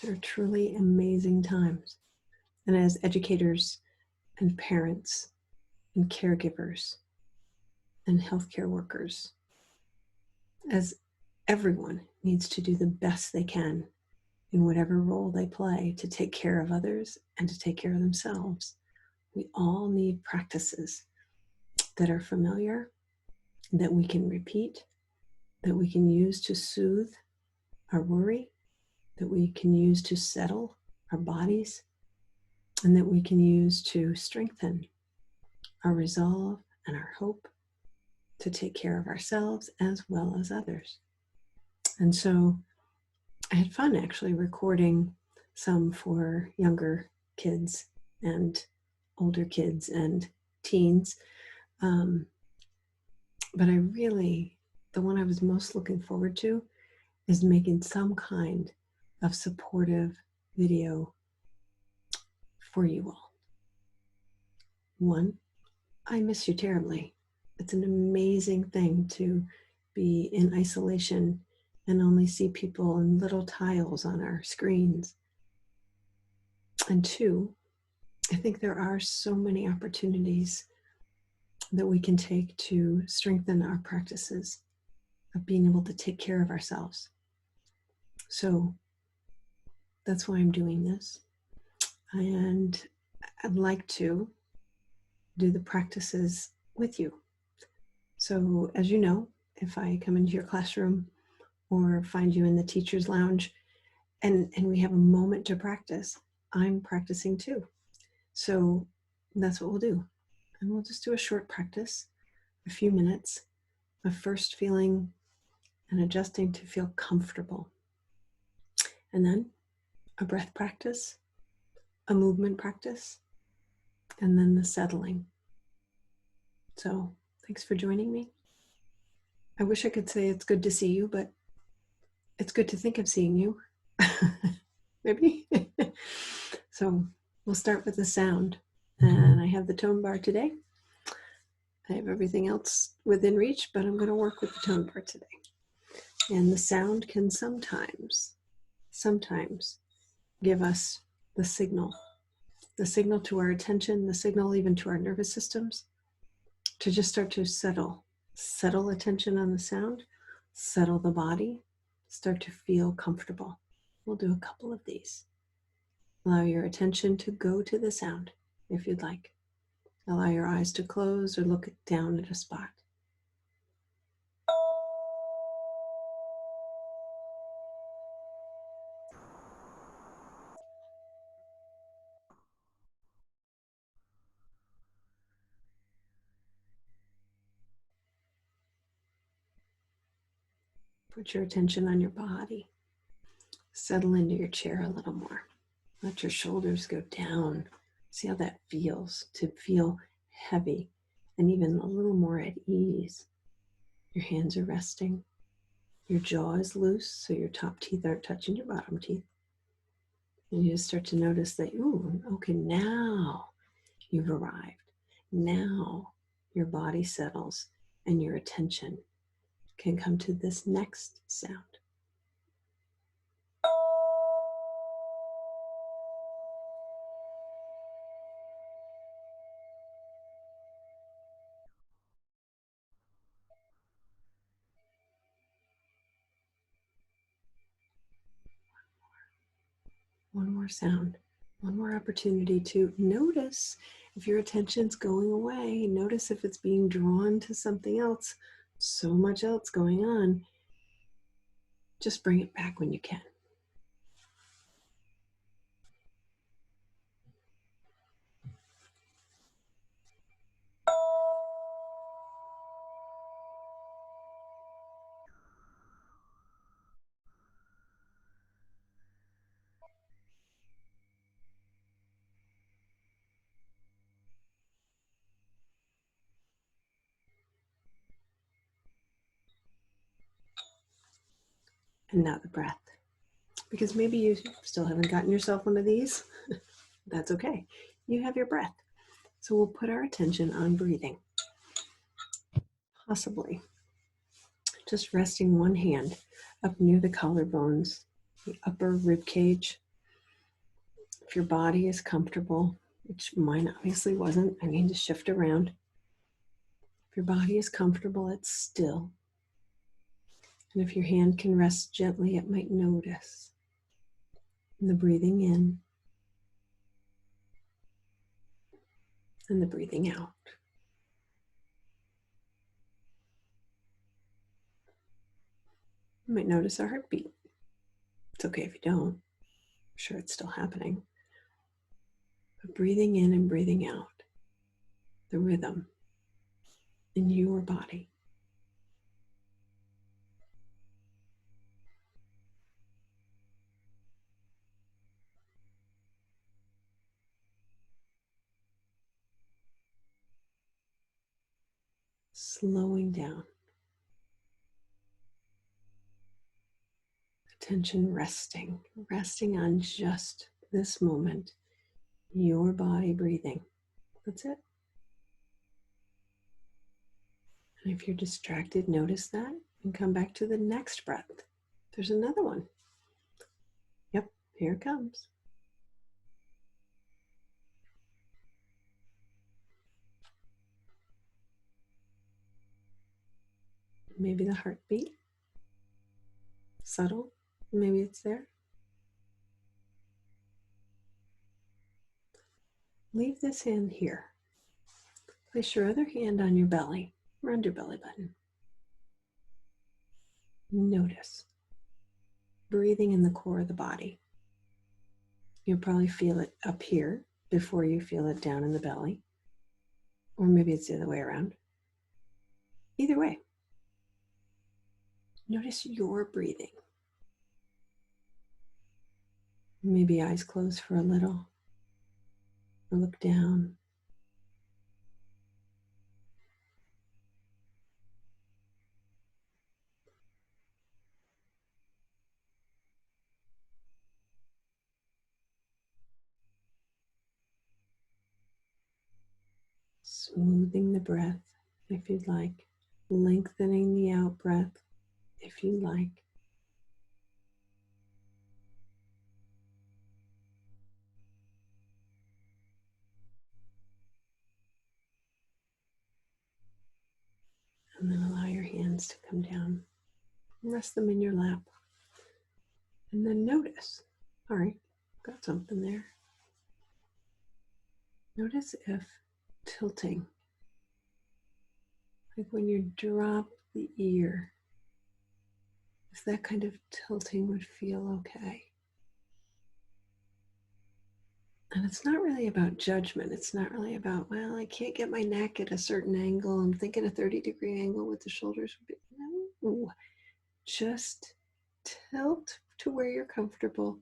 They're truly amazing times. And as educators and parents and caregivers and healthcare workers, as everyone needs to do the best they can in whatever role they play to take care of others and to take care of themselves, we all need practices that are familiar, that we can repeat, that we can use to soothe our worry, that we can use to settle our bodies, and that we can use to strengthen our resolve and our hope to take care of ourselves as well as others. And so I had fun actually recording some for younger kids and older kids and teens. But the one I was most looking forward to is making some kind of supportive video for you all. One, I miss you terribly. It's an amazing thing to be in isolation and only see people in little tiles on our screens. And two, I think there are so many opportunities that we can take to strengthen our practices of being able to take care of ourselves. So that's why I'm doing this. And I'd like to do the practices with you. So as you know, if I come into your classroom or find you in the teacher's lounge and we have a moment to practice, I'm practicing too. So that's what we'll do. And we'll just do a short practice, a few minutes of first feeling and adjusting to feel comfortable. And then a breath practice, a movement practice, and then the settling. So thanks for joining me. I wish I could say it's good to see you, but it's good to think of seeing you. Maybe. So we'll start with the sound. And I have the tone bar today. I have everything else within reach, but I'm going to work with the tone bar today. And the sound can sometimes give us the signal to our attention, the signal even to our nervous systems, to just start to settle attention on the sound, settle the body, start to feel comfortable. We'll do a couple of these. Allow your attention to go to the sound if you'd like. Allow your eyes to close or look down at a spot. Put your attention on your body. Settle into your chair a little more. Let your shoulders go down. See how that feels, to feel heavy and even a little more at ease. Your hands are resting. Your jaw is loose, so your top teeth aren't touching your bottom teeth. And you just start to notice that, ooh, okay, now you've arrived. Now your body settles and your attention can come to this next sound. One more sound, one more opportunity to notice if your attention's going away. Notice if it's being drawn to something else. So much else going on. Just bring it back when you can. And now the breath. Because maybe you still haven't gotten yourself one of these. That's okay. You have your breath. So we'll put our attention on breathing. Possibly just resting one hand up near the collarbones, the upper rib cage, If your body is comfortable, which mine obviously wasn't, I need to shift around. If your body is comfortable, it's still. And if your hand can rest gently, it might notice. And the breathing in and the breathing out. You might notice a heartbeat. It's okay if you don't. I'm sure it's still happening. But breathing in and breathing out, the rhythm in your body. Slowing down. Attention resting on just this moment, your body breathing. That's it. And if you're distracted, notice that and come back to the next breath. There's another one. Yep, here it comes. Maybe the heartbeat, subtle, maybe it's there. Leave this hand here. Place your other hand on your belly, around your belly button. Notice breathing in the core of the body. You'll probably feel it up here before you feel it down in the belly. Or maybe it's the other way around. Either way, notice your breathing. Maybe eyes closed for a little, or look down. Smoothing the breath if you'd like, lengthening the out breath if you'd like. And then allow your hands to come down. Rest them in your lap. And then notice, all right, got something there. Notice if tilting, like when you drop the ear, if that kind of tilting would feel okay. And it's not really about judgment. It's not really about, well, I can't get my neck at a certain angle. I'm thinking a 30-degree angle with the shoulders. No, just tilt to where you're comfortable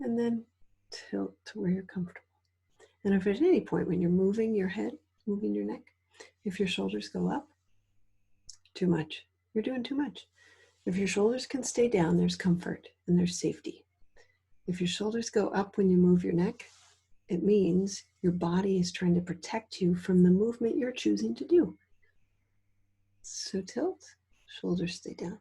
and then tilt to where you're comfortable. And if at any point when you're moving your head, moving your neck, if your shoulders go up, too much. You're doing too much. If your shoulders can stay down, there's comfort and there's safety. If your shoulders go up when you move your neck, it means your body is trying to protect you from the movement you're choosing to do. So tilt, shoulders stay down.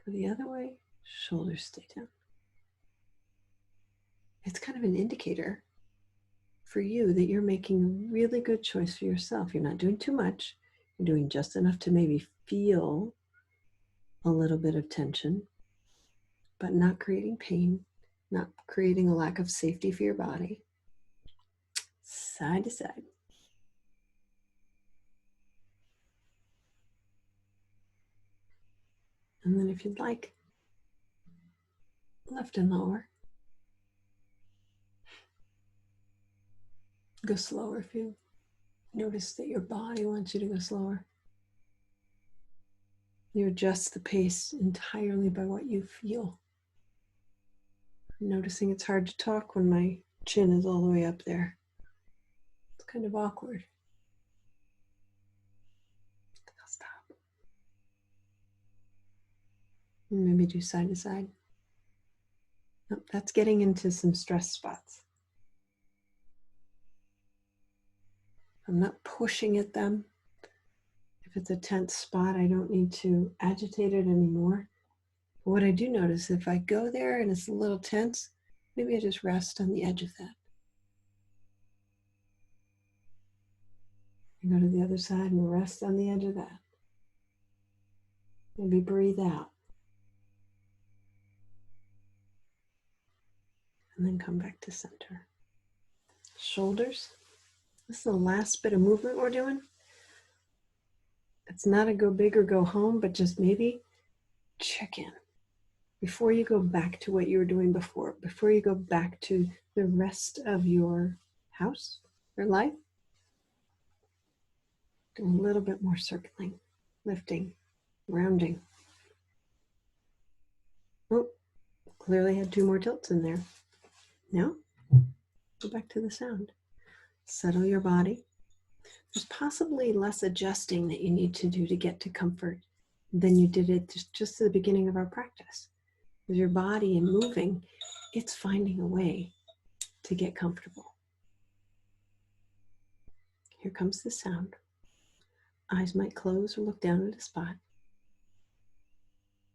Go the other way, shoulders stay down. It's kind of an indicator for you that you're making a really good choice for yourself. You're not doing too much. You're doing just enough to maybe feel a little bit of tension, but not creating pain, not creating a lack of safety for your body. Side to side. And then if you'd like, lift and lower. Go slower if you notice that your body wants you to go slower. You adjust the pace entirely by what you feel. I'm noticing it's hard to talk when my chin is all the way up there. It's kind of awkward. I'll stop. Maybe do side to side. Nope, that's getting into some stress spots. I'm not pushing at them. If it's a tense spot, I don't need to agitate it anymore. But what I do notice, if I go there and it's a little tense, Maybe I just rest on the edge of that. And go to the other side and rest on the edge of that. Maybe breathe out. And then come back to center. Shoulders. This is the last bit of movement we're doing. It's not a go big or go home, but just maybe check in. Before you go back to what you were doing before you go back to the rest of your house, your life, do a little bit more circling, lifting, rounding. Oh, clearly had 2 more tilts in there. Now, go back to the sound. Settle your body. There's possibly less adjusting that you need to do to get to comfort than you did at just at the beginning of our practice. With your body and moving, it's finding a way to get comfortable. Here comes the sound. Eyes might close or look down at a spot.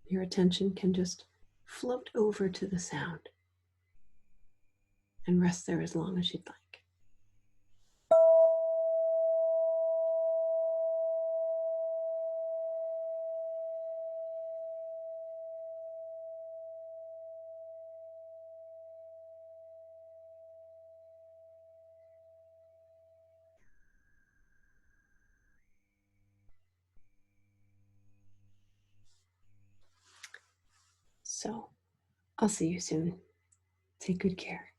Your attention can just float over to the sound and rest there as long as you'd like. So, I'll see you soon. Take good care.